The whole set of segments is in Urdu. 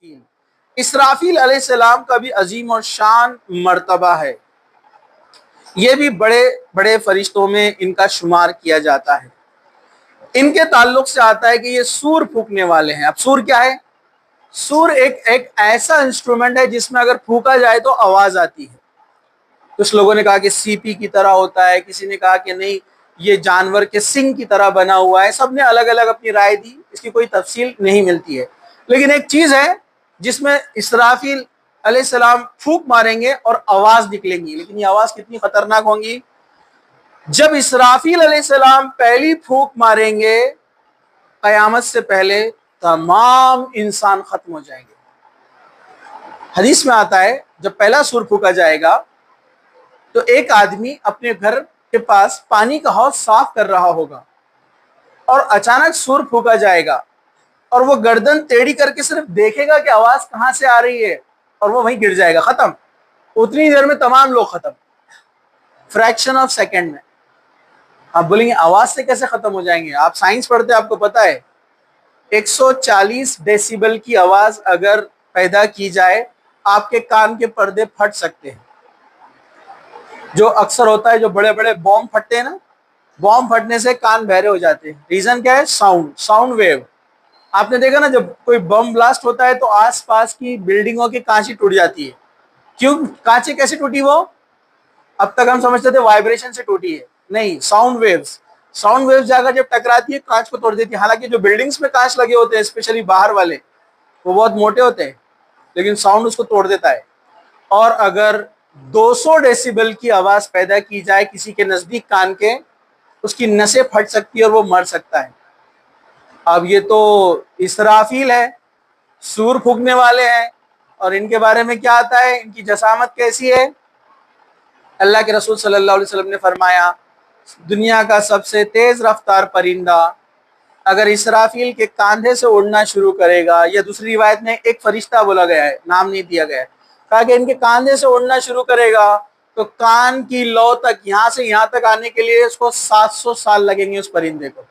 اسرافیل، اسرافیل علیہ السلام کا بھی عظیم اور شان مرتبہ ہے، یہ بھی بڑے بڑے فرشتوں میں ان کا شمار کیا جاتا ہے۔ ان کے تعلق سے آتا ہے کہ یہ سور پھونکنے والے ہیں۔ اب سور کیا ہے؟ سور ایک ایسا انسٹرومنٹ ہے جس میں اگر پھونکا جائے تو آواز آتی ہے۔ کچھ لوگوں نے کہا کہ سی پی کی طرح ہوتا ہے، کسی نے کہا کہ نہیں یہ جانور کے سنگ کی طرح بنا ہوا ہے، سب نے الگ الگ اپنی رائے دی، اس کی کوئی تفصیل نہیں ملتی ہے۔ لیکن ایک چیز ہے جس میں اسرافیل علیہ السلام پھونک ماریں گے اور آواز نکلیں گی، لیکن یہ آواز کتنی خطرناک ہوں گی؟ جب اسرافیل علیہ السلام پہلی پھونک ماریں گے قیامت سے پہلے تمام انسان ختم ہو جائیں گے۔ حدیث میں آتا ہے جب پہلا سور پھونکا جائے گا تو ایک آدمی اپنے گھر کے پاس پانی کا حوض صاف کر رہا ہوگا اور اچانک سور پھونکا جائے گا اور وہ گردن ٹیڑھی کر کے صرف دیکھے گا کہ آواز کہاں سے آ رہی ہے اور وہ وہیں گر جائے گا، ختم۔ اتنی دیر میں تمام لوگ ختم، فریکشن آف سیکنڈ میں۔ آپ بولیں گے آواز سے کیسے ختم ہو جائیں گے؟ آپ سائنس پڑھتے آپ کو پتا ہے 140 ڈیسیبل کی آواز اگر پیدا کی جائے آپ کے کان کے پردے پھٹ سکتے ہیں۔ جو اکثر ہوتا ہے جو بڑے بڑے بوم پھٹتے ہیں نا، بوم پھٹنے سے کان بہرے ہو جاتے ہیں۔ ریزن کیا ہے؟ Sound wave. آپ نے دیکھا نا جب کوئی بم بلاسٹ ہوتا ہے تو آس پاس کی بلڈنگوں کی کانچیں ٹوٹ جاتی ہے۔ کیوں کانچیں کیسے ٹوٹی؟ وہ اب تک ہم سمجھتے تھے وائبریشن سے ٹوٹی ہے، نہیں، ساؤنڈ ویوز جا کر جب ٹکراتی ہے کانچ کو توڑ دیتی ہے۔ حالانکہ جو بلڈنگز میں کانچ لگے ہوتے ہیں اسپیشلی باہر والے وہ بہت موٹے ہوتے ہیں، لیکن ساؤنڈ اس کو توڑ دیتا ہے۔ اور اگر 200 ڈیسیبل کی آواز پیدا کی جائے کسی کے نزدیک کان کے، اس کی نسیں پھٹ سکتی ہے اور وہ مر سکتا ہے۔ اب یہ تو اسرافیل ہے، سور پھونکنے والے ہیں، اور ان کے بارے میں کیا آتا ہے، ان کی جسامت کیسی ہے؟ اللہ کے رسول صلی اللہ علیہ وسلم نے فرمایا دنیا کا سب سے تیز رفتار پرندہ اگر اسرافیل کے کاندھے سے اڑنا شروع کرے گا، یا دوسری روایت میں ایک فرشتہ بولا گیا ہے، نام نہیں دیا گیا ہے، کہا کہ ان کے کاندھے سے اڑنا شروع کرے گا تو کان کی لو تک یہاں سے یہاں تک آنے کے لیے اس کو 700 سال لگیں گے اس پرندے کو،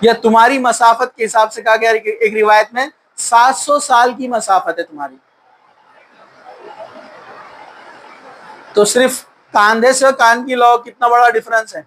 یا تمہاری مسافت کے حساب سے کہا گیا ایک روایت میں 700 سال کی مسافت ہے تمہاری۔ تو صرف کاندھے سے کان کی لو کتنا بڑا ڈیفرنس ہے۔